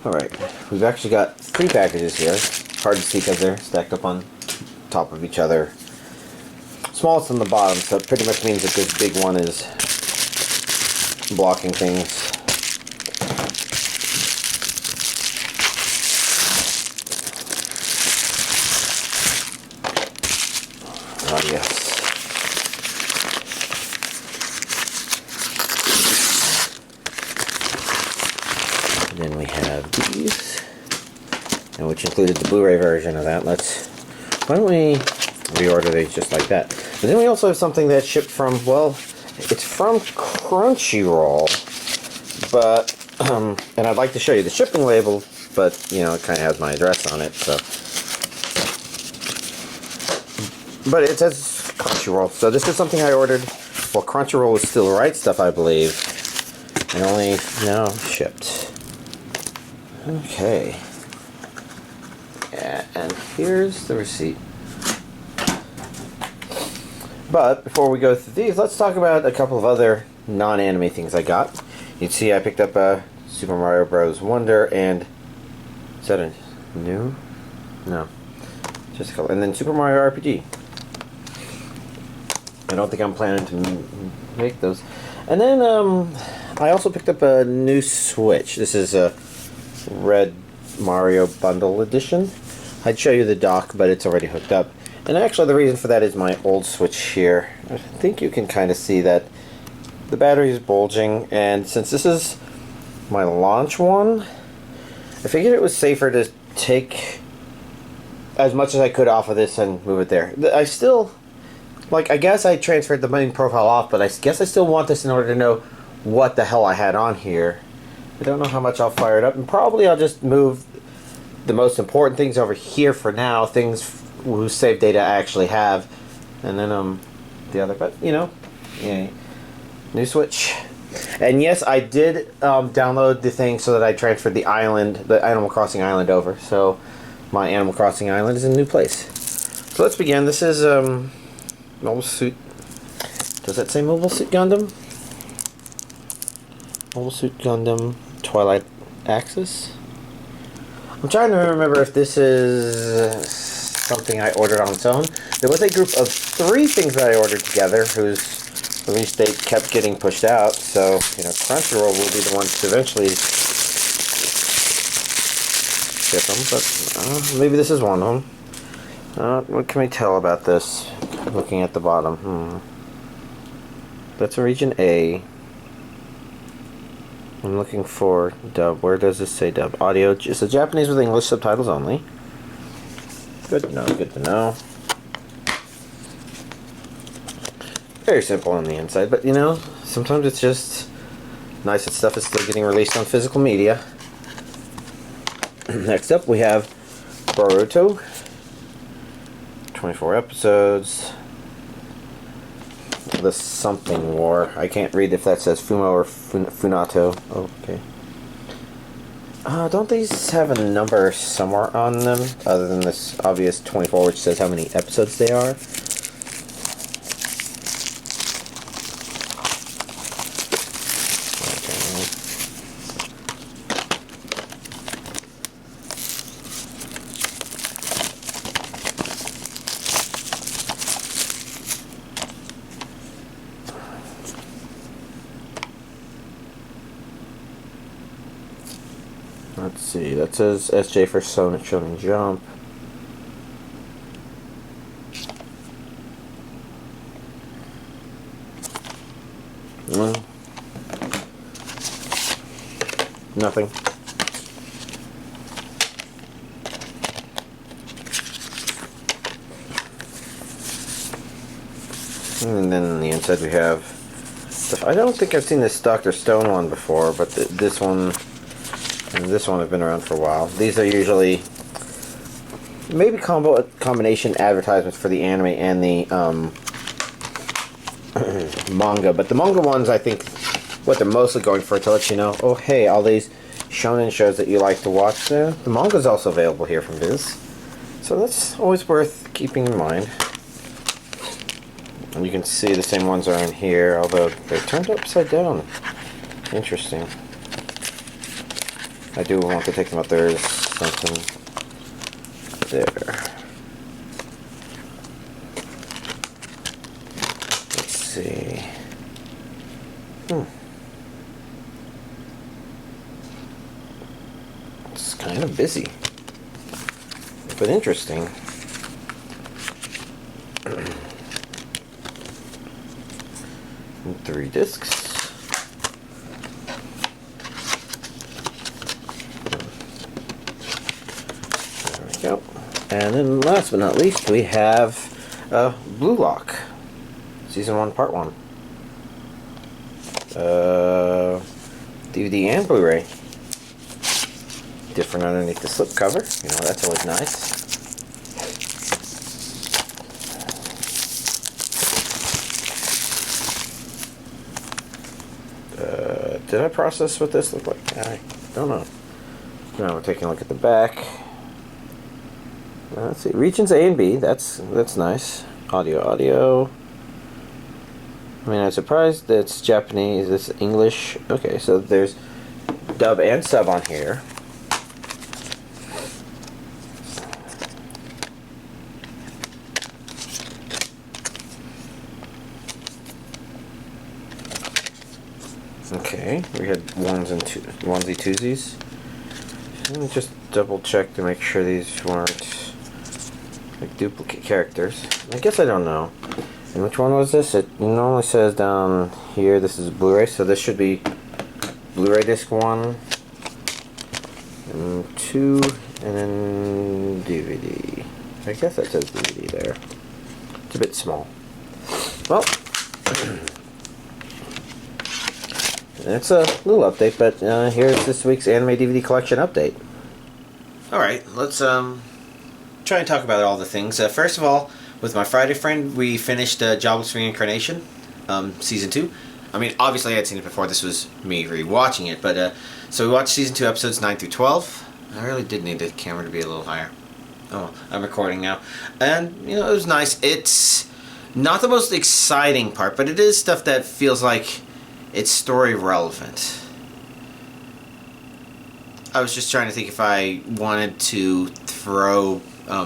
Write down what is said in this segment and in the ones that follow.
Alright, we've actually got 3 packages here. Hard to see because they're stacked up on top of each other. Smallest on the bottom, so it pretty much means that this big one is blocking things. Oh yes. And then we have these, and which included the Blu-ray version of that. Why don't we reorder these just like that? But then we also have something that shipped from, well, it's from Crunchyroll, but and I'd like to show you the shipping label, but you know, it kind of has my address on it, so. But it says Crunchyroll, so this is something I ordered. Well, Crunchyroll was still right stuff, I believe, and only now shipped. Okay. Yeah, and here's the receipt. But before we go through these, let's talk about a couple of other non-anime things I got. You can see I picked up a Super Mario Bros. Wonder, and is that a new? No, just a couple. And then Super Mario RPG. I don't think I'm planning to make those. And then I also picked up a new Switch. This is a Red Mario Bundle Edition. I'd show you the dock, but it's already hooked up. And actually the reason for that is my old Switch here. I think you can kind of see that the battery is bulging, and since this is my launch one, I figured it was safer to take as much as I could off of this and move it there. I still, like, I guess I transferred the main profile off, but I guess I still want this in order to know what the hell I had on here. I don't know how much I'll fire it up, and probably I'll just move the most important things over here for now, things whose save data I actually have, and then the other, but you know, yeah, new Switch. And yes, I did download the thing so that I transferred the Animal Crossing island over, so my Animal Crossing island is in a new place. So let's begin. This is Mobile Suit. Does that say Mobile Suit Gundam? Mobile Suit Gundam Twilight Axis. I'm trying to remember if this is something I ordered on its own. There was a group of 3 things that I ordered together whose release date kept getting pushed out, so you know, Crunchyroll will be the ones to eventually ship them, but maybe this is one of them. What can we tell about this? Looking at the bottom, that's a region A. I'm looking for dub. Where does this say dub? Audio. It's a Japanese with English subtitles only. Good to know, good to know. Very simple on the inside, but you know, sometimes it's just nice that stuff is still getting released on physical media. Next up we have Boruto. 24 episodes. The something war. I can't read if that says Fumo or Funato. Oh, okay. Don't these have a number somewhere on them, other than this obvious 24, which says how many episodes they are? Let's see, that says SJ for Shonen Jump. Nothing. And then on the inside we have stuff. I don't think I've seen this Dr. Stone one before, but this one and this one have been around for a while. These are usually maybe combination advertisements for the anime and the manga, but the manga ones, I think what they're mostly going for to let you know, oh hey, all these shonen shows that you like to watch, the manga is also available here from Viz, so that's always worth keeping in mind. And you can see the same ones are in here, although they're turned upside down. Interesting. I do want to take them up. There's something there. Let's see. It's kind of busy, but interesting. And 3 discs. There we go. And then last but not least, we have Bluelock, Season 1, Part 1. DVD and Blu-ray. Different underneath the slipcover. You know, that's always nice. Did I process what this looked like? I don't know. Now we're taking a look at the back. Let's see. Regions A and B. That's nice. Audio. I mean, I'm surprised that it's Japanese. It's English. Okay, so there's dub and sub on here. Okay, we had onesie twosies. Let me just double check to make sure these weren't like duplicate characters. I guess I don't know. And which one was this? It normally says down here this is Blu-ray, so this should be Blu-ray disc 1 and 2 and then DVD. I guess that says DVD there. It's a bit small. Well, it's a little update, but here's this week's anime DVD collection update. Alright, let's try and talk about all the things. First of all, with my Friday friend, we finished Jobless Reincarnation, Season 2. I mean, obviously I had seen it before, this was me rewatching it, but so we watched Season 2 episodes 9 through 12. I really did need the camera to be a little higher. Oh, I'm recording now. And, you know, it was nice. It's not the most exciting part, but it is stuff that feels like it's story relevant. I was just trying to think if I wanted to throw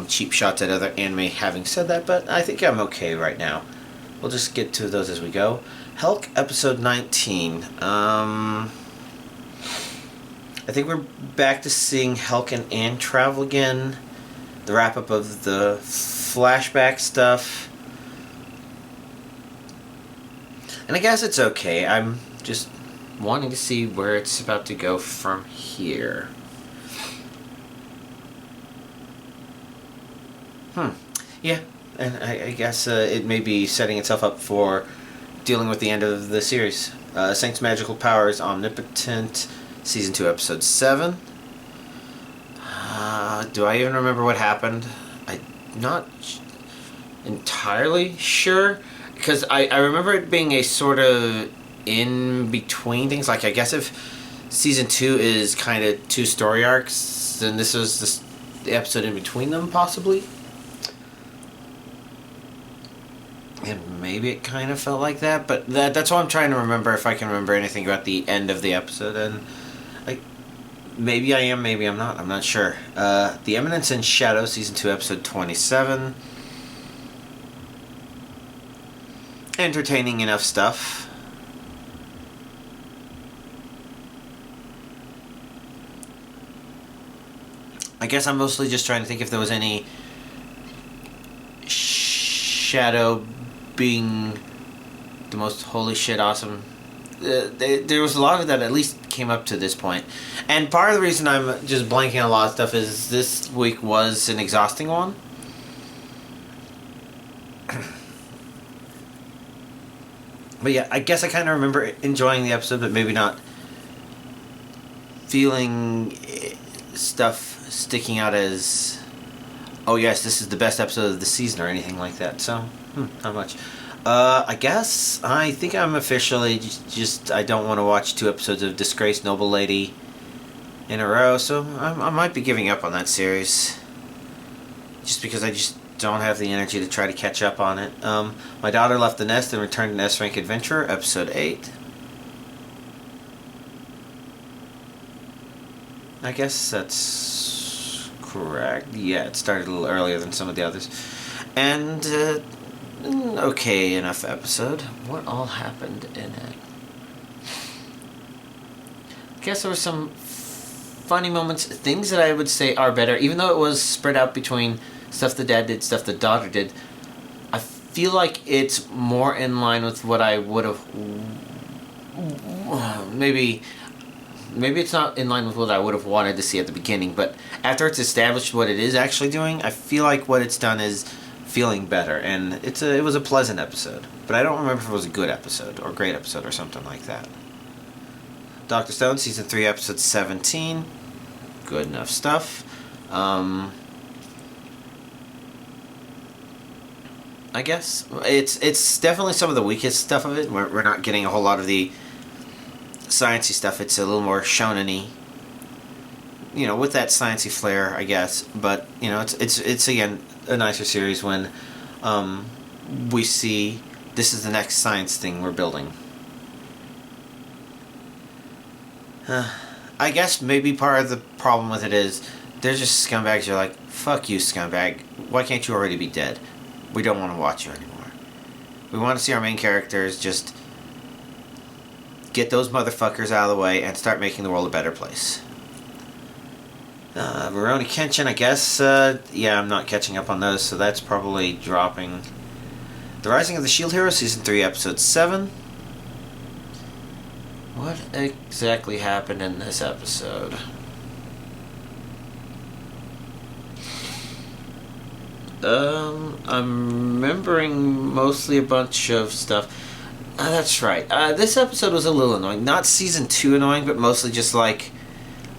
cheap shots at other anime having said that, but I think I'm okay right now. We'll just get to those as we go. Hulk episode 19. I think we're back to seeing Hulk and Anne travel again. The wrap up of the flashback stuff. And I guess it's okay. I'm just wanting to see where it's about to go from here. Yeah, and I guess it may be setting itself up for dealing with the end of the series. Saint's Magical Powers Omnipotent, Season 2, Episode 7. Do I even remember what happened? I'm not entirely sure. Because I remember it being a sort of in-between things. Like, I guess if Season 2 is kind of 2 story arcs, then this was the episode in between them, possibly? And maybe it kind of felt like that, but that's what I'm trying to remember, if I can remember anything about the end of the episode. And maybe I am, maybe I'm not. I'm not sure. The Eminence in Shadow, Season 2, Episode 27. Entertaining enough stuff. I guess I'm mostly just trying to think if there was any Shadow being the most holy shit awesome. There was a lot of that at least came up to this point. And part of the reason I'm just blanking on a lot of stuff is this week was an exhausting one. But yeah, I guess I kind of remember enjoying the episode, but maybe not feeling stuff sticking out as, oh yes, this is the best episode of the season or anything like that. So, not much. I guess I think I'm officially just I don't want to watch 2 episodes of Disgraced Noble Lady in a row, so I might be giving up on that series. Just because I just don't have the energy to try to catch up on it. My Daughter Left the Nest and Returned an S-Rank Adventurer, Episode 8. I guess that's correct. Yeah, it started a little earlier than some of the others. And, okay enough episode. What all happened in it? I guess there were some funny moments, things that I would say are better, even though it was spread out between stuff the dad did, stuff the daughter did. I feel like it's more in line with what I would have... Maybe it's not in line with what I would have wanted to see at the beginning, but after it's established what it is actually doing, I feel like what it's done is feeling better, and it was a pleasant episode. But I don't remember if it was a good episode or a great episode or something like that. Dr. Stone, Season 3, Episode 17. Good enough stuff. I guess it's definitely some of the weakest stuff of it. We're not getting a whole lot of the sciencey stuff. It's a little more shonen-y, you know, with that sciencey flair, I guess. But you know, it's again a nicer series when we see this is the next science thing we're building. I guess maybe part of the problem with it is there's just scumbags who are like, fuck you, scumbag. Why can't you already be dead? We don't want to watch you anymore. We want to see our main characters just get those motherfuckers out of the way and start making the world a better place. Rurouni Kenshin, I guess, yeah, I'm not catching up on those, so that's probably dropping. The Rising of the Shield Hero, Season 3, Episode 7. What exactly happened in this episode? I'm remembering mostly a bunch of stuff. That's right. This episode was a little annoying. Not Season 2 annoying, but mostly just like...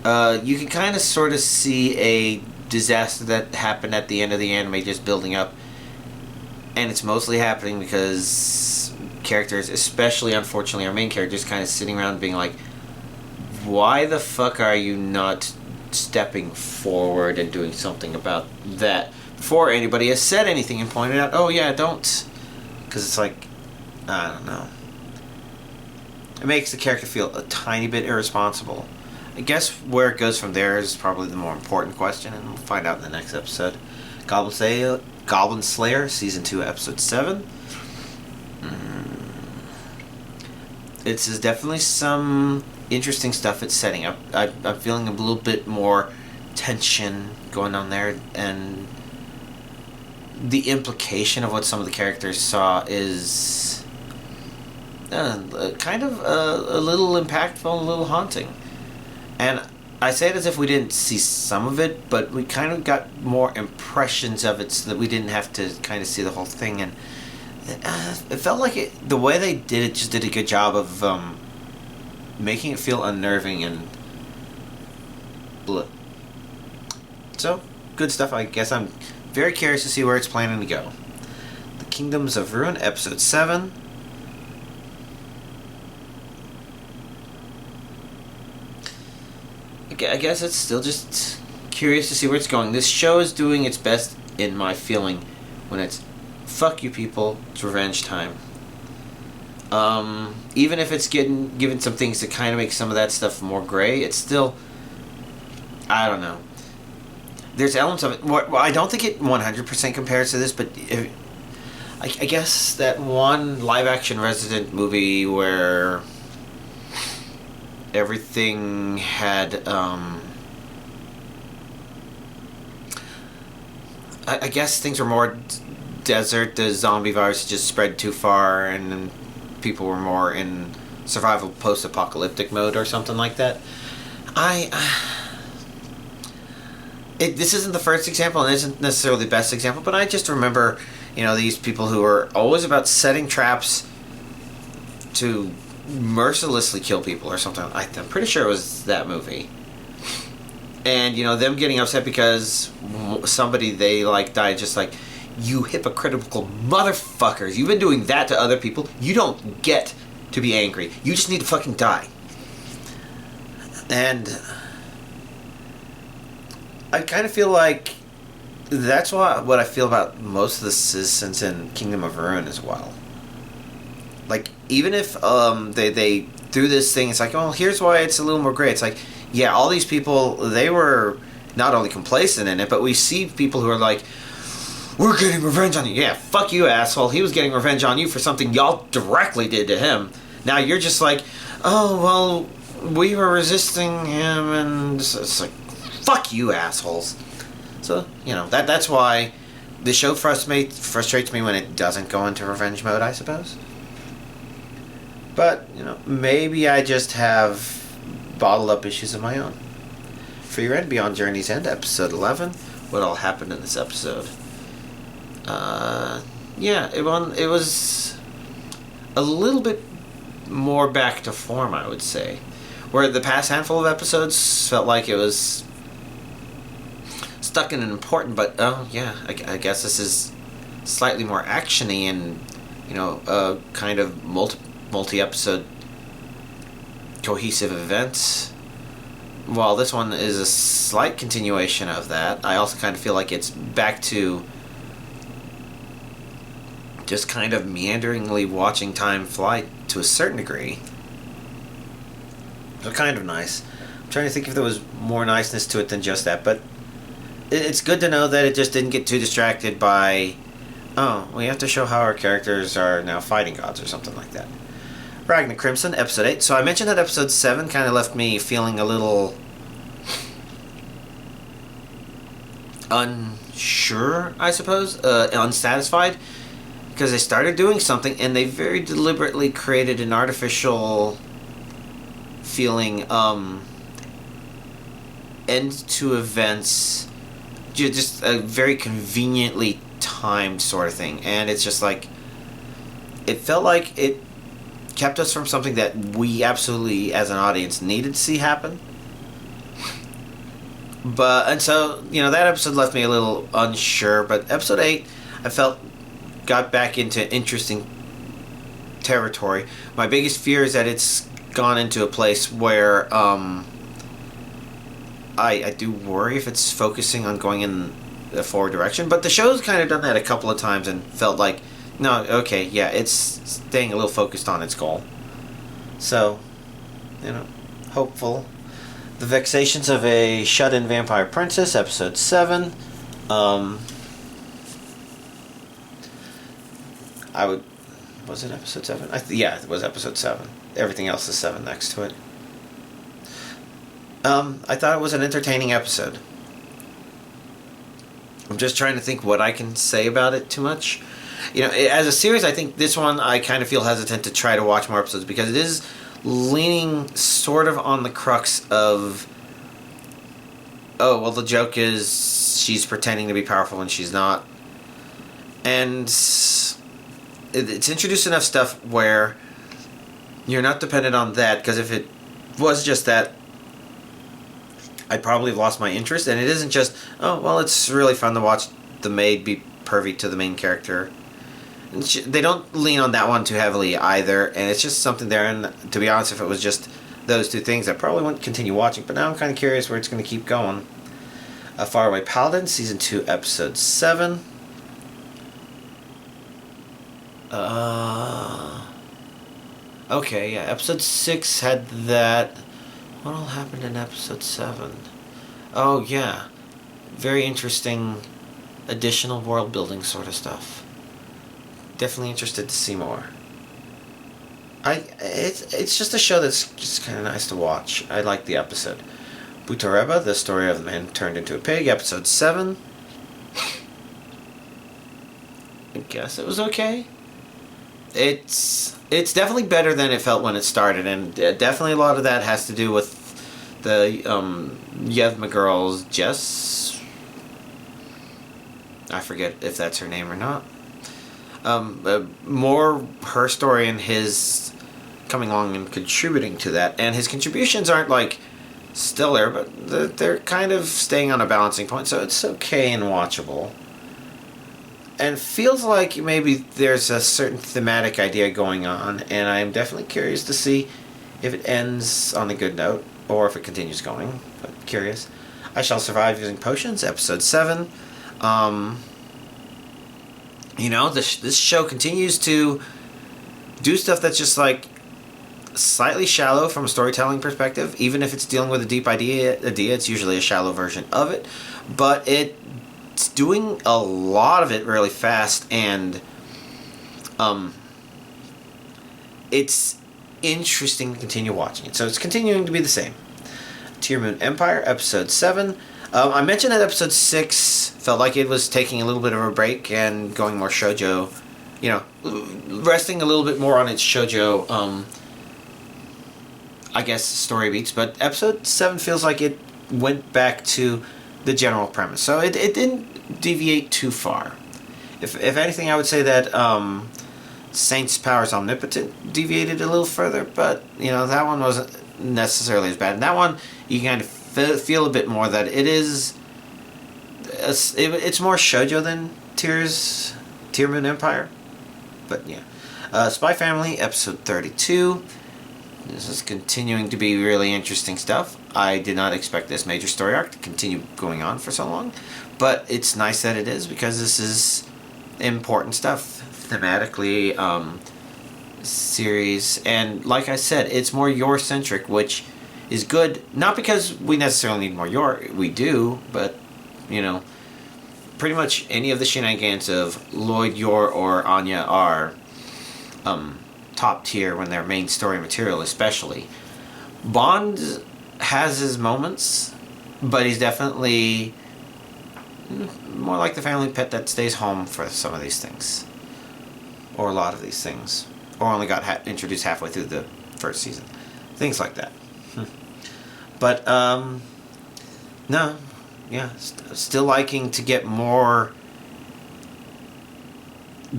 you can kind of sort of see a disaster that happened at the end of the anime just building up. And it's mostly happening because characters, especially unfortunately our main characters, kind of sitting around being like, why the fuck are you not stepping forward and doing something about that before anybody has said anything and pointed out, oh yeah, don't. Because it's like, I don't know. It makes the character feel a tiny bit irresponsible. I guess where it goes from there is probably the more important question, and we'll find out in the next episode. Goblin Slayer, Season 2, Episode 7. It's definitely some interesting stuff it's setting up. I'm feeling a little bit more tension going on there, and the implication of what some of the characters saw is kind of a little impactful, a little haunting. And I say it as if we didn't see some of it, but we kind of got more impressions of it so that we didn't have to kind of see the whole thing. And it felt like the way they did it just did a good job of making it feel unnerving and bleh. So, good stuff. I guess I'm very curious to see where it's planning to go. The Kingdoms of Ruin, Episode 7. I guess it's still just curious to see where it's going. This show is doing its best, in my feeling, when it's fuck you people, it's revenge time. Even if it's given some things to kind of make some of that stuff more gray, it's still, I don't know. There's elements of it. Well, I don't think it 100% compares to this, but I guess that one live-action Resident movie where everything had, I guess things were more desert. The zombie virus just spread too far, and then people were more in survival post-apocalyptic mode or something like that. This isn't the first example, and isn't necessarily the best example, but I just remember, these people who are always about setting traps to mercilessly kill people or something. I'm pretty sure it was that movie. And, them getting upset because somebody they like died, just like, you hypocritical motherfuckers. You've been doing that to other people. You don't get to be angry. You just need to fucking die. And I kind of feel like that's what I feel about most of the citizens in Kingdom of Ruin as well. Like, even if they through this thing, it's like, oh, here's why it's a little more gray. It's like, yeah, all these people, they were not only complacent in it, but we see people who are like, we're getting revenge on you. Yeah, fuck you, asshole. He was getting revenge on you for something y'all directly did to him. Now you're just like, oh, well, we were resisting him, and it's like, fuck you, assholes. So, you know, that's why the show frustrates me when it doesn't go into revenge mode, I suppose. But, you know, maybe I just have bottled up issues of my own. For your end, Beyond Journey's End, episode 11. What all happened in this episode? Yeah, it was a little bit more back to form, I would say. Where the past handful of episodes felt like it was stuck in an important, but oh yeah, I guess this is slightly more actiony and, you know, a kind of multi-episode cohesive event. While this one is a slight continuation of that, I also kind of feel like it's back to just kind of meanderingly watching time fly to a certain degree. So kind of nice. I'm trying to think if there was more niceness to it than just that, but it's good to know that it just didn't get too distracted by, oh, we have to show how our characters are now fighting gods or something like that. Ragnar Crimson, episode 8. So I mentioned that episode 7 kind of left me feeling a little unsure, I suppose, unsatisfied, because they started doing something and they very deliberately created an artificial feeling end to events, just a very conveniently timed sort of thing. And it's just like, it felt like it kept us from something that we absolutely, as an audience, needed to see happen. And so, you know, that episode left me a little unsure, but episode 8, I felt, got back into interesting territory. My biggest fear is that it's gone into a place where I do worry if it's focusing on going in the forward direction, but the show's kind of done that a couple of times and felt like, no, okay, yeah, it's staying a little focused on its goal. So, you know, hopeful. The Vexations of a Shut-In Vampire Princess, episode 7. Was it episode 7? Yeah, it was episode 7. Everything else is 7 next to it. I thought it was an entertaining episode. I'm just trying to think what I can say about it too much. You know, as a series, I think this one I kind of feel hesitant to try to watch more episodes because it is leaning sort of on the crux of, oh, well, the joke is she's pretending to be powerful when she's not. And it's introduced enough stuff where you're not dependent on that, because if it was just that, I'd probably have lost my interest. And it isn't just, oh, well, it's really fun to watch the maid be pervy to the main character. They don't lean on that one too heavily either, and it's just something there. And to be honest, if it was just those two things, I probably wouldn't continue watching, but now I'm kind of curious where it's going to keep going. Faraway Paladin, Season 2, Episode 7. Okay, yeah, Episode 6 had that. What all happened in Episode 7? Oh, yeah. Very interesting additional world building sort of stuff. Definitely interested to see more. It's just a show that's just kind of nice to watch. I like the episode. Butareba, the story of the man turned into a pig, episode 7. I guess it was okay. It's definitely better than it felt when it started, and definitely a lot of that has to do with the Yevma girl's Jess. I forget if that's her name or not. More her story and his coming along and contributing to that. And his contributions aren't like stellar, but they're kind of staying on a balancing point, so it's okay and watchable. And feels like maybe there's a certain thematic idea going on, and I'm definitely curious to see if it ends on a good note or if it continues going. But curious. I Shall Survive Using Potions, episode 7. You know, this show continues to do stuff that's just like, slightly shallow from a storytelling perspective. Even if it's dealing with a deep idea, it's usually a shallow version of it. But it's doing a lot of it really fast, and it's interesting to continue watching it. So it's continuing to be the same. Tear Moon Empire, Episode 7. I mentioned that Episode 6 felt like it was taking a little bit of a break and going more shoujo, you know, resting a little bit more on its shoujo, I guess, story beats. But Episode 7 feels like it went back to the general premise. So it didn't deviate too far. If anything, I would say that Saint's Powers Omnipotent deviated a little further, but, you know, that one wasn't necessarily as bad. And that one, you kind of feel a bit more that it is... It's more shoujo than Tear Moon Empire. But, yeah. Spy Family, Episode 32. This is continuing to be really interesting stuff. I did not expect this major story arc to continue going on for so long, but it's nice that it is, because this is important stuff thematically, series, and like I said, it's more Yor-centric, which is good, not because we necessarily need more Yor, we do, but, you know, pretty much any of the shenanigans of Lloyd, Yor, or Anya are top tier when they're main story material, especially. Bond has his moments, but he's definitely more like the family pet that stays home for some of these things, or a lot of these things, or only got introduced halfway through the first season, things like that. But no, yeah, still liking to get more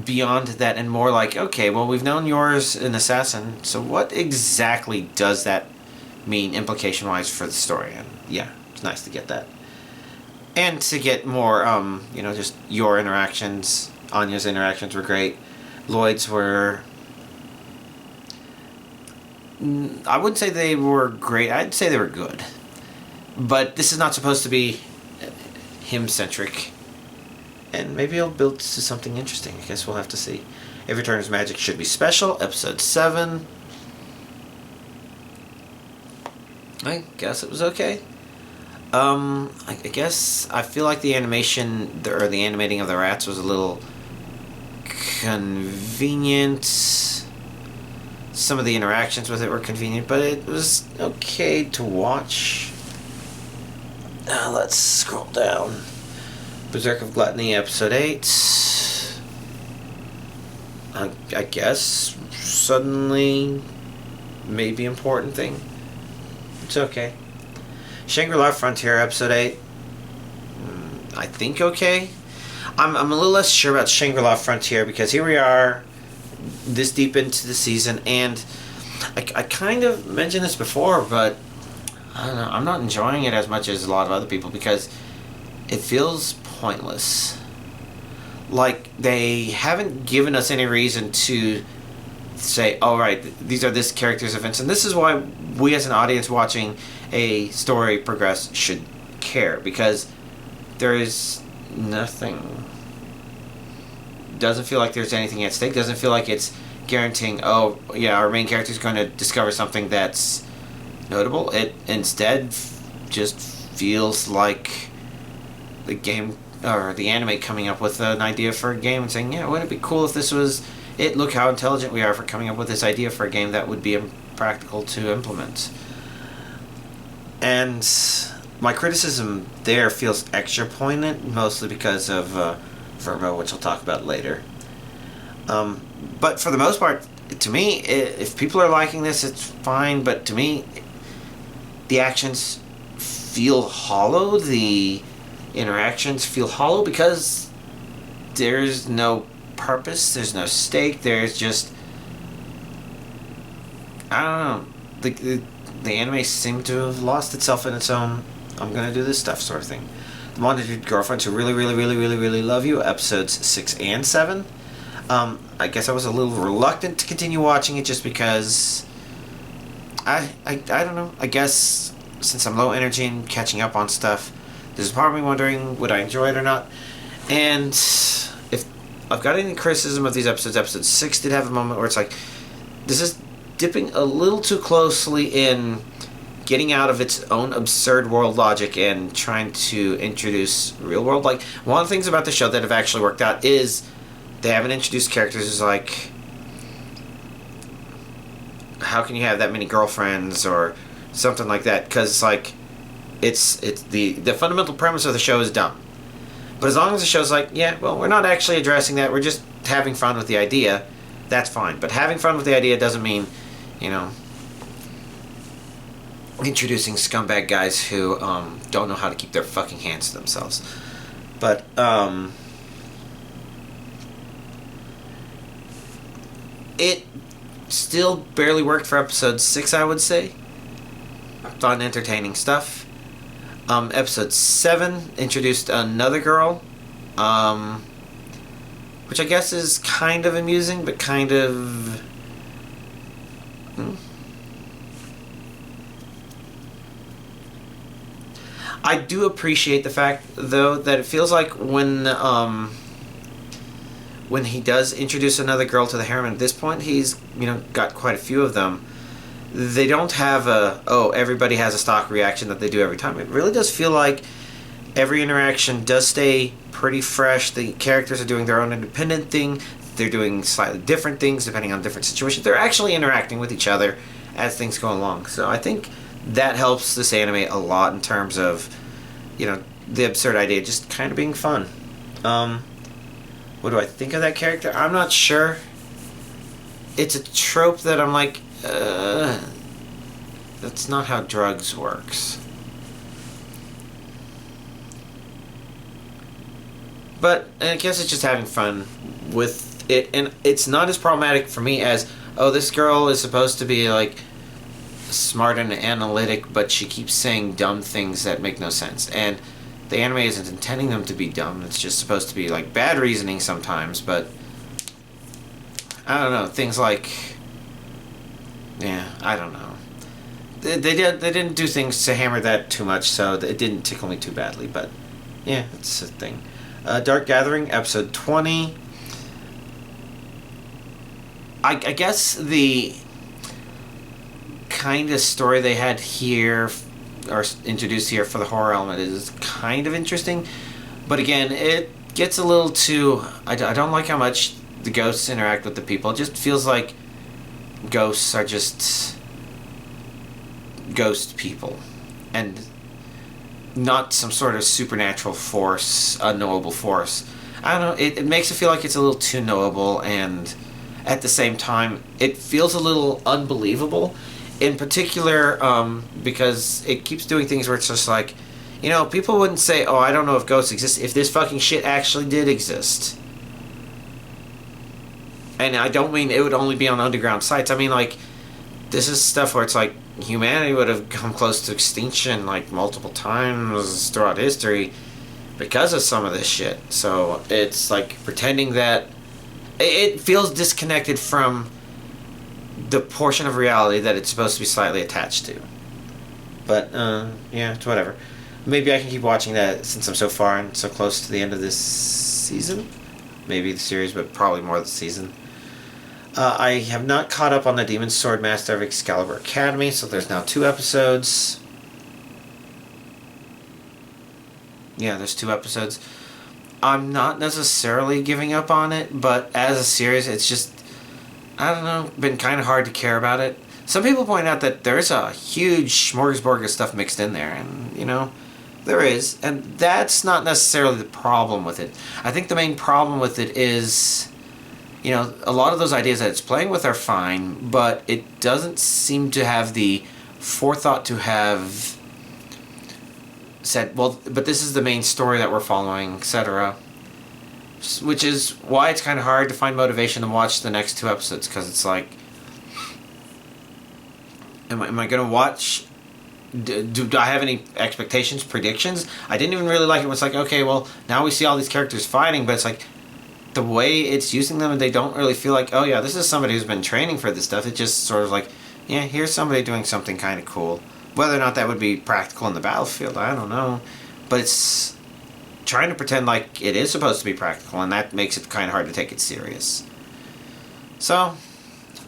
beyond that, and more like, okay, well, we've known yours an assassin, so what exactly does that mean implication wise for the story? And yeah, it's nice to get that, and to get more you know, just your interactions. Anya's interactions were great. Lloyd's were, I wouldn't say they were great, I'd say they were good, but this is not supposed to be him centric, and maybe it'll build to something interesting. I guess we'll have to see. Every Turn is Magic should be special, Episode 7. I guess it was okay. I guess I feel like the animation, or the animating of the rats was a little convenient. Some of the interactions with it were convenient, but it was okay to watch. Now let's scroll down. Berserk of Gluttony, Episode 8. I guess suddenly maybe important thing. It's okay. Shanghai Frontier, Episode 8. I think okay. I'm a little less sure about Shangri-La Frontier, because here we are this deep into the season, and I kind of mentioned this before, but I don't know, I'm not enjoying it as much as a lot of other people, because it feels pointless. Like, they haven't given us any reason to say, all right, these are this character's events, and this is why we as an audience watching a story progress should care, because there is nothing. Doesn't feel like there's anything at stake. Doesn't feel like it's guaranteeing, oh yeah, our main character is going to discover something that's notable. It instead just feels like the game, or the anime, coming up with an idea for a game and saying, yeah, wouldn't it be cool if this was it? Look how intelligent we are for coming up with this idea for a game that would be impractical to implement. And my criticism there feels extra poignant, mostly because of Vermo, which I'll talk about later. But for the most part, to me, if people are liking this, it's fine, but to me, the actions feel hollow, the interactions feel hollow, because there's no purpose, there's no stake, there's just, I don't know, the anime seemed to have lost itself in its own, I'm gonna do this stuff sort of thing. The Monitored Girlfriends Who Really, Really, Really, Really, Really Love You, Episodes 6 and 7. I guess I was a little reluctant to continue watching it, just because I don't know, I guess since I'm low energy and catching up on stuff, there's a part of me wondering, would I enjoy it or not? And if I've got any criticism of these episodes, Episode 6 did have a moment where it's like, this is dipping a little too closely in getting out of its own absurd world logic and trying to introduce real world. Like, one of the things about the show that have actually worked out is they haven't introduced characters who's like, how can you have that many girlfriends or something like that? Because like, it's the fundamental premise of the show is dumb. But as long as the show's like, yeah, well, we're not actually addressing that, we're just having fun with the idea, that's fine. But having fun with the idea doesn't mean, you know, introducing scumbag guys who don't know how to keep their fucking hands to themselves. But it still barely worked for episode 6, I would say. Fun, entertaining stuff. Episode 7 introduced another girl, which I guess is kind of amusing, but kind of... I do appreciate the fact, though, that it feels like when he does introduce another girl to the harem, at this point he's, you know, got quite a few of them. They don't have everybody has a stock reaction that they do every time. It really does feel like every interaction does stay pretty fresh. The characters are doing their own independent thing. They're doing slightly different things depending on different situations. They're actually interacting with each other as things go along. So I think that helps this anime a lot in terms of, you know, the absurd idea just kind of being fun. What do I think of that character? I'm not sure. It's a trope that I'm like, that's not how drugs works. But I guess it's just having fun with it, and it's not as problematic for me as, oh, this girl is supposed to be like smart and analytic, but she keeps saying dumb things that make no sense. And the anime isn't intending them to be dumb. It's just supposed to be like bad reasoning sometimes, but I don't know, things like, yeah, I don't know. They didn't do things to hammer that too much, so it didn't tickle me too badly, but yeah, it's a thing. Dark Gathering, episode 20. I guess the kind of story they had here, or introduced here for the horror element, is kind of interesting, but again, it gets a little too... I don't like how much the ghosts interact with the people. It just feels like ghosts are just ghost people, and not some sort of supernatural force, unknowable force. I don't know, it makes it feel like it's a little too knowable, and at the same time, it feels a little unbelievable. In particular, because it keeps doing things where it's just like, you know, people wouldn't say, oh, I don't know if ghosts exist, if this fucking shit actually did exist. And I don't mean it would only be on underground sites. I mean, like, this is stuff where it's like, humanity would have come close to extinction, like, multiple times throughout history because of some of this shit. So, it's like pretending that... It feels disconnected from the portion of reality that it's supposed to be slightly attached to. But, yeah, it's whatever. Maybe I can keep watching that since I'm so far and so close to the end of this season. Maybe the series, but probably more the season. I have not caught up on the Demon Sword Master of Excalibur Academy, so there's now 2 episodes. Yeah, there's 2 episodes. I'm not necessarily giving up on it, but as a series, it's just, I don't know, been kind of hard to care about it. Some people point out that there's a huge smorgasbord of stuff mixed in there, and, you know, there is, and that's not necessarily the problem with it. I think the main problem with it is, you know, a lot of those ideas that it's playing with are fine, but it doesn't seem to have the forethought to have said, well, but this is the main story that we're following, etc. Which is why it's kind of hard to find motivation to watch the next 2 episodes, because it's like, am I going to watch... Do I have any expectations, predictions? I didn't even really like it when it's like, okay, well, now we see all these characters fighting, but it's like, the way it's using them, they don't really feel like, oh yeah, this is somebody who's been training for this stuff. It's just sort of like, yeah, here's somebody doing something kind of cool. Whether or not that would be practical in the battlefield, I don't know. But it's trying to pretend like it is supposed to be practical, and that makes it kind of hard to take it serious. So,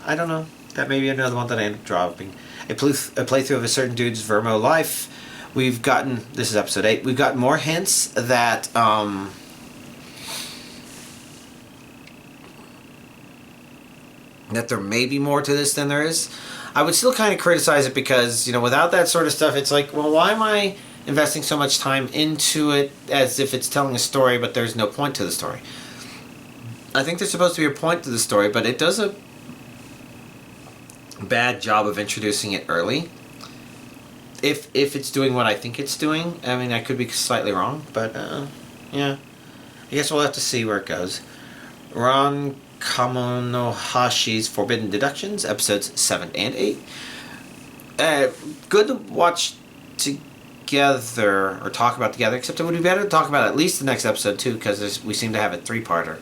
I don't know. That may be another one that I end up dropping. A playthrough of a certain dude's Vermo Life. We've gotten, this is episode 8, we've gotten more hints that, that there may be more to this than there is. I would still kind of criticize it because, you know, without that sort of stuff, it's like, well, why am I investing so much time into it as if it's telling a story, but there's no point to the story? I think there's supposed to be a point to the story, but it does a bad job of introducing it early. If it's doing what I think it's doing. I mean, I could be slightly wrong, but yeah. I guess we'll have to see where it goes. Ron Kamonohashi's Forbidden Deductions, episodes 7 and 8. Good to watch together, or talk about together, except it would be better to talk about at least the next episode too, because we seem to have a 3-parter.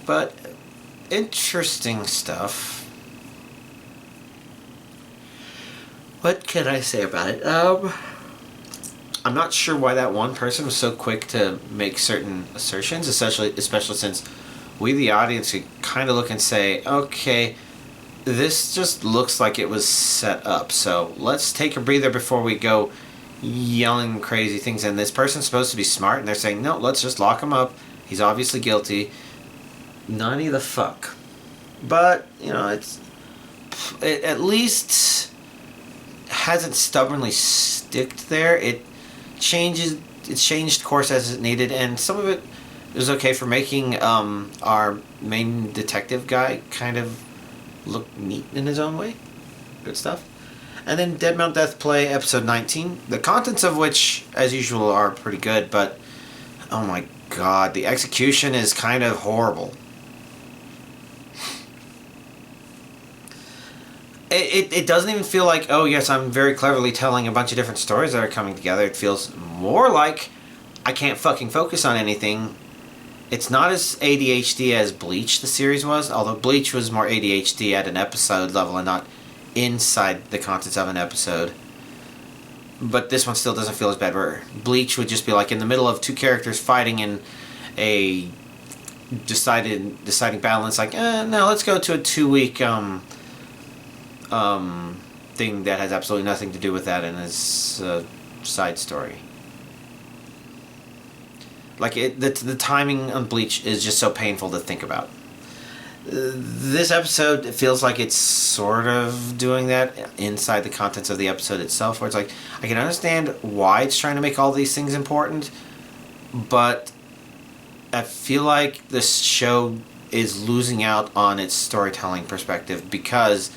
But interesting stuff. What can I say about it? I'm not sure why that one person was so quick to make certain assertions, especially since we, the audience, could kind of look and say, okay, this just looks like it was set up, so let's take a breather before we go yelling crazy things. And this person's supposed to be smart, and they're saying, no, let's just lock him up. He's obviously guilty. None the fuck. But, you know, it at least hasn't stubbornly sticked there. It's changed course as it needed, and some of it is okay for making our main detective guy kind of look neat in his own way. Good stuff. And then Dead Mount Death Play, episode 19, the contents of which, as usual, are pretty good, but oh my god, the execution is kind of horrible. It doesn't even feel like, oh yes, I'm very cleverly telling a bunch of different stories that are coming together. It feels more like I can't fucking focus on anything. It's not as ADHD as Bleach the series was, although Bleach was more ADHD at an episode level and not inside the contents of an episode. But this one still doesn't feel as bad, where Bleach would just be like in the middle of two characters fighting in a deciding battle, and it's like, no, let's go to a 2-week thing that has absolutely nothing to do with that and is a side story. Like, the timing on Bleach is just so painful to think about. This episode, it feels like it's sort of doing that inside the contents of the episode itself, where it's like, I can understand why it's trying to make all these things important, but I feel like this show is losing out on its storytelling perspective, because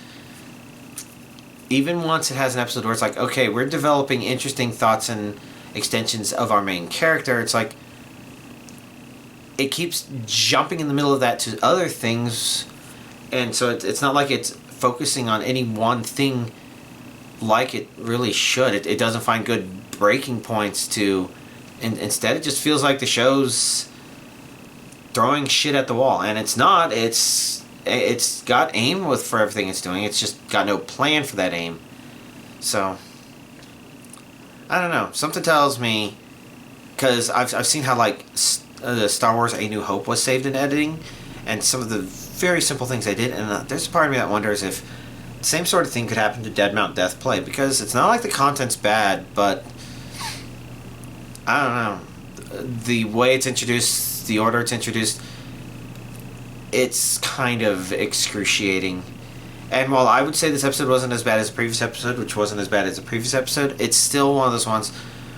even once it has an episode where it's like, okay, we're developing interesting thoughts and extensions of our main character, it's like it keeps jumping in the middle of that to other things, and so it's not like it's focusing on any one thing like it really should. It doesn't find good breaking points to, and instead it just feels like the show's throwing shit at the wall, and it's not. It's got aim for everything it's doing. It's just got no plan for that aim. So I don't know. Something tells me, because I've seen how like the Star Wars A New Hope was saved in editing, and some of the very simple things they did, and there's a part of me that wonders if the same sort of thing could happen to Dead Mount Death Play, because it's not like the content's bad, but I don't know, the way it's introduced, the order it's introduced, it's kind of excruciating. And while I would say this episode wasn't as bad as the previous episode, which wasn't as bad as the previous episode, it's still one of those ones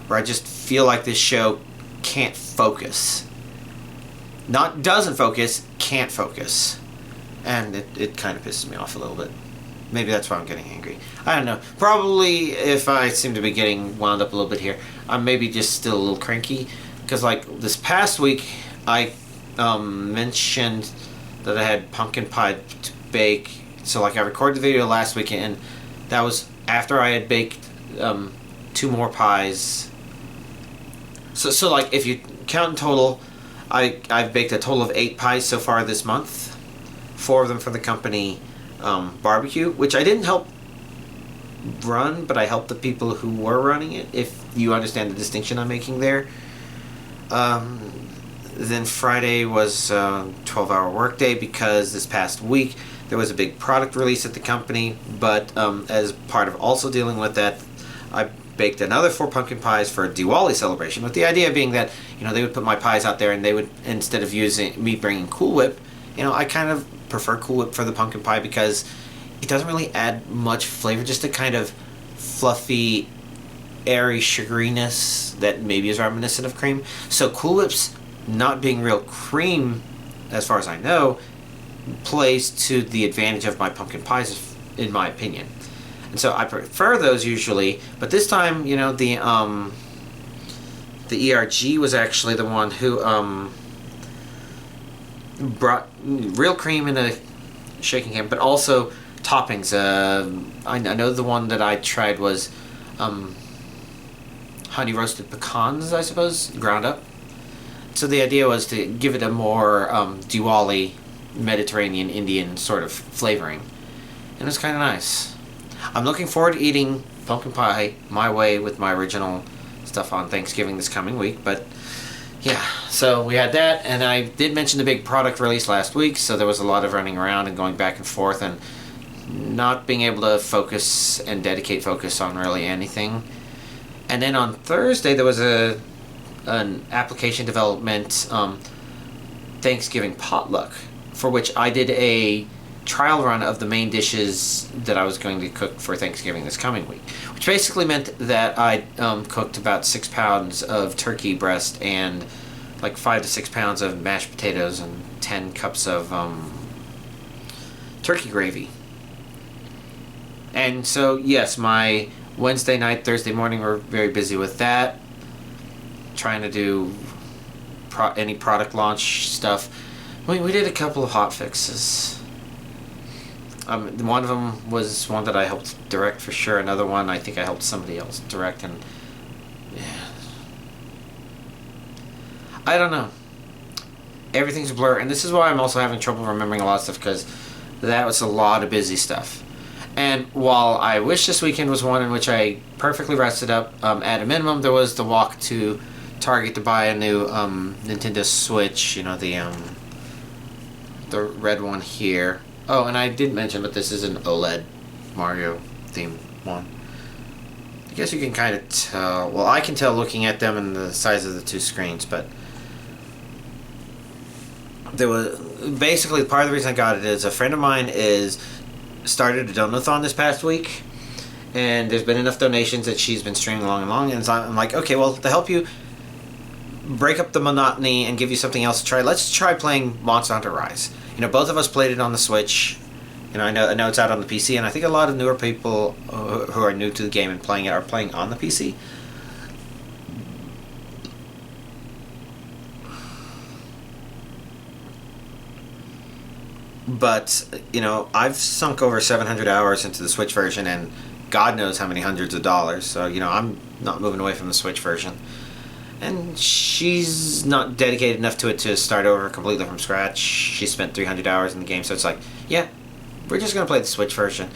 where I just feel like this show can't focus. Not doesn't focus, can't focus. And it kind of pisses me off a little bit. Maybe that's why I'm getting angry. I don't know. Probably if I seem to be getting wound up a little bit here, I'm maybe just still a little cranky. Because like this past week, I mentioned that I had pumpkin pie to bake. So like I recorded the video last weekend, and that was after I had baked 2 more pies. So like if you count in total, I've baked a total of 8 pies so far this month. 4 of them for the company barbecue, which I didn't help run, but I helped the people who were running it, if you understand the distinction I'm making there. Then Friday was a 12-hour workday, because this past week there was a big product release at the company, but as part of also dealing with that, I baked another 4 pumpkin pies for a Diwali celebration, with the idea being that, you know, they would put my pies out there and they would, instead of using me bringing Cool Whip, you know, I kind of prefer Cool Whip for the pumpkin pie because it doesn't really add much flavor, just a kind of fluffy, airy sugariness that maybe is reminiscent of cream. So Cool Whip's not being real cream, as far as I know, plays to the advantage of my pumpkin pies, in my opinion. And so I prefer those usually, but this time, you know, the ERG was actually the one who brought real cream in a shaking can, but also toppings. I know the one that I tried was honey roasted pecans, I suppose, ground up. So the idea was to give it a more Diwali, Mediterranean, Indian sort of flavoring. And it was kind of nice. I'm looking forward to eating pumpkin pie my way with my original stuff on Thanksgiving this coming week. But yeah, so we had that, and I did mention the big product release last week, so there was a lot of running around and going back and forth and not being able to focus and dedicate focus on really anything. And then on Thursday there was an application development Thanksgiving potluck, for which I did a trial run of the main dishes that I was going to cook for Thanksgiving this coming week, which basically meant that I cooked about 6 pounds of turkey breast and like 5 to 6 pounds of mashed potatoes and 10 cups of turkey gravy. And so yes, my Wednesday night, Thursday morning were very busy with that, trying to do any product launch stuff. We did a couple of hot fixes. One of them was one that I helped direct for sure. Another one I think I helped somebody else direct, and yeah, I don't know. Everything's a blur, and this is why I'm also having trouble remembering a lot of stuff, because that was a lot of busy stuff. And while I wish this weekend was one in which I perfectly rested up, at a minimum there was the walk to Target to buy a new Nintendo Switch, you know, the red one here. Oh, and I did mention, but this is an OLED Mario themed one. I guess you can kind of tell. Well, I can tell looking at them and the size of the two screens, but there was basically part of the reason I got it is a friend of mine started a donathon this past week, and there's been enough donations that she's been streaming along, and so I'm like, okay, well, to help you break up the monotony and give you something else to try, let's try playing Monster Hunter Rise. You know, both of us played it on the Switch. You know, I know it's out on the PC, and I think a lot of newer people who are new to the game and playing it are playing on the PC. But, you know, I've sunk over 700 hours into the Switch version, and God knows how many hundreds of dollars. So, you know, I'm not moving away from the Switch version. And she's not dedicated enough to it to start over completely from scratch. She spent 300 hours in the game, so it's like, yeah, we're just going to play the Switch version.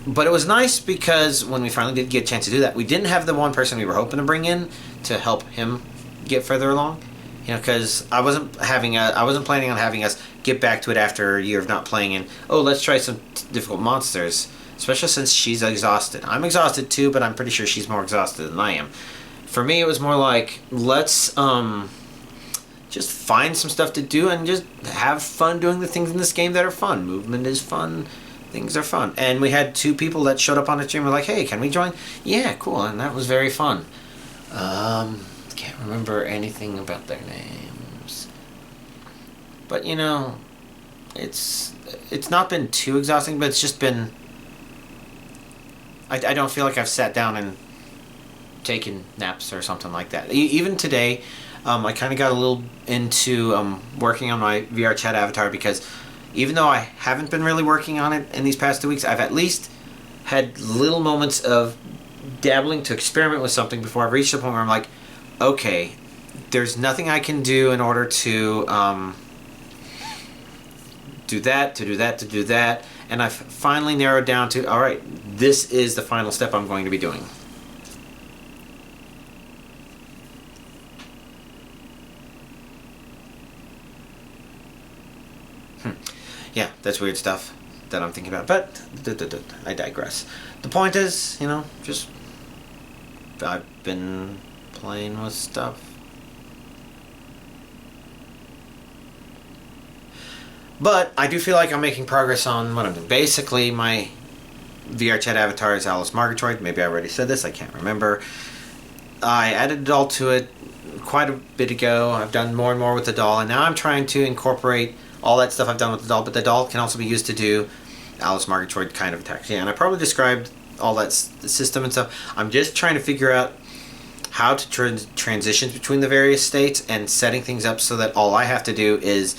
But it was nice because when we finally did get a chance to do that, we didn't have the one person we were hoping to bring in to help him get further along. You know, because I wasn't planning on having us get back to it after a year of not playing and, oh, let's try some difficult monsters. Especially since she's exhausted. I'm exhausted too, but I'm pretty sure she's more exhausted than I am. For me, it was more like, let's just find some stuff to do and just have fun doing the things in this game that are fun. Movement is fun. Things are fun. And we had 2 people that showed up on the stream and were like, hey, can we join? Yeah, cool. And that was very fun. Can't remember anything about their names. But, you know, it's not been too exhausting, but it's just been... I don't feel like I've sat down and taken naps or something like that. Even today, I kind of got a little into working on my VR chat avatar, because even though I haven't been really working on it in these past 2 weeks, I've at least had little moments of dabbling to experiment with something before I've reached the point where I'm like, okay, there's nothing I can do in order to do that, and I've finally narrowed down to, all right, this is the final step I'm going to be doing. Yeah, that's weird stuff. that I'm thinking about. But I digress. The point is, you know, just I've been playing with stuff. But I do feel like I'm making progress on what I'm doing. Basically, my VR chat avatar is Alice Margatroyd. Maybe I already said this. I can't remember. I added a doll to it quite a bit ago. I've done more and more with the doll, and now I'm trying to incorporate all that stuff I've done with the doll, but the doll can also be used to do Alice Margatroyd kind of attacks. Yeah, and I probably described all that system and stuff. I'm just trying to figure out how to transition between the various states and setting things up so that all I have to do is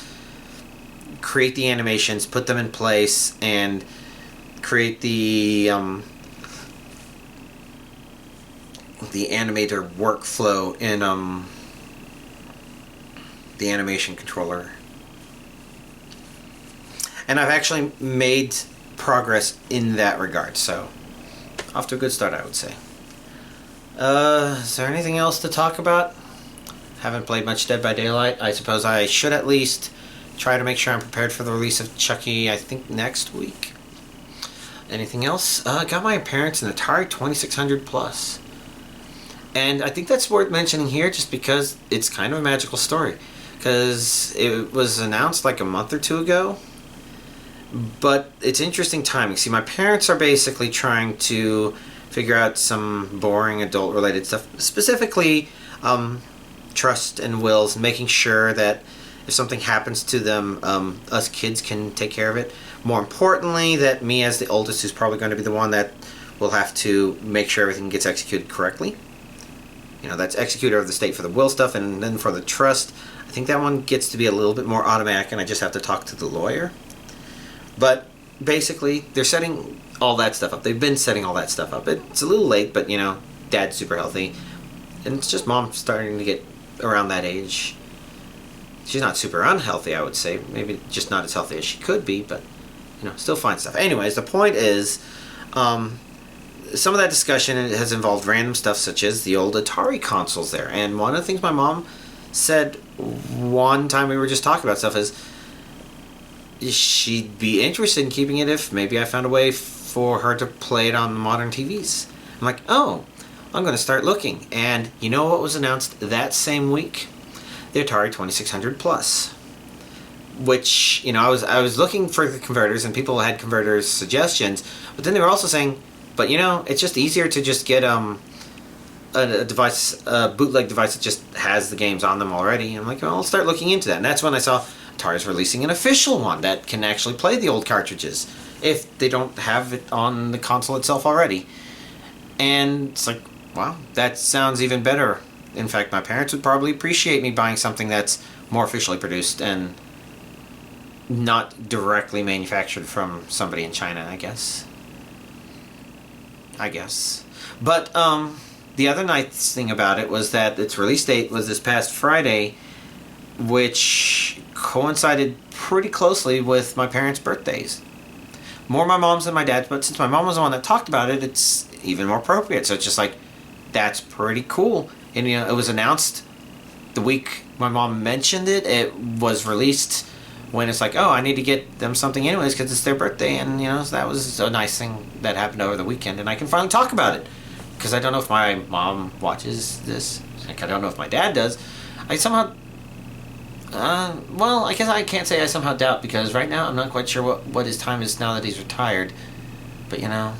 create the animations, put them in place, and create the animator workflow in the animation controller. And I've actually made progress in that regard, so off to a good start, I would say. Is there anything else to talk about? Haven't played much Dead by Daylight. I suppose I should at least try to make sure I'm prepared for the release of Chucky, I think, next week. Anything else? Got my parents an Atari 2600 Plus. And I think that's worth mentioning here just because it's kind of a magical story. Because it was announced like a month or two ago. But it's interesting timing. See, my parents are basically trying to figure out some boring adult-related stuff. Specifically, trust and wills, making sure that if something happens to them, us kids can take care of it. More importantly, that me as the oldest who's probably going to be the one that will have to make sure everything gets executed correctly. You know, that's executor of the state for the will stuff, and then for the trust, I think that one gets to be a little bit more automatic, and I just have to talk to the lawyer. But basically, they're setting all that stuff up. They've been setting all that stuff up. It's a little late, but, you know, Dad's super healthy. And it's just Mom starting to get around that age. She's not super unhealthy, I would say. Maybe just not as healthy as she could be, but, you know, still fine stuff. Anyways, the point is, some of that discussion has involved random stuff such as the old Atari consoles there. And one of the things my mom said one time we were just talking about stuff is she'd be interested in keeping it if maybe I found a way for her to play it on the modern TVs. I'm like, oh, I'm going to start looking. And you know what was announced that same week? The Atari 2600 Plus. Which, you know, I was looking for the converters, and people had converters suggestions, but then they were also saying, but you know, it's just easier to just get a device, a bootleg device that just has the games on them already. And I'm like, well, I'll start looking into that. And that's when I saw Atari's releasing an official one that can actually play the old cartridges if they don't have it on the console itself already. And it's like, wow, that sounds even better. In fact, my parents would probably appreciate me buying something that's more officially produced and not directly manufactured from somebody in China, I guess. But the other nice thing about it was that its release date was this past Friday, which coincided pretty closely with my parents' birthdays. More my mom's than my dad's, but since my mom was the one that talked about it, it's even more appropriate. So it's just like, that's pretty cool. And you know, it was announced the week my mom mentioned it. It was released when it's like, oh, I need to get them something anyways because it's their birthday. And, you know, so that was a nice thing that happened over the weekend. And I can finally talk about it because I don't know if my mom watches this. Like, I don't know if my dad does. I somehow... well, I guess I can't say I somehow doubt because right now I'm not quite sure what his time is now that he's retired. But, you know...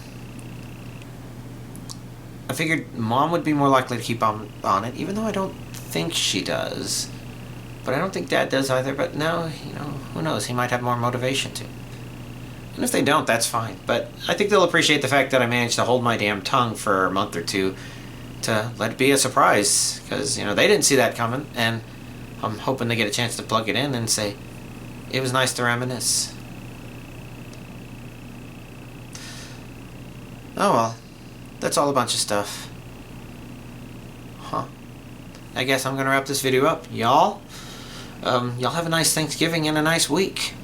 I figured Mom would be more likely to keep on it, even though I don't think she does. But I don't think Dad does either, but no, you know, who knows, he might have more motivation to. And if they don't, that's fine. But I think they'll appreciate the fact that I managed to hold my damn tongue for a month or two to let it be a surprise, because, you know, they didn't see that coming, and I'm hoping they get a chance to plug it in and say, it was nice to reminisce. Oh well. That's all a bunch of stuff. Huh. I guess I'm gonna wrap this video up. Y'all have a nice Thanksgiving and a nice week.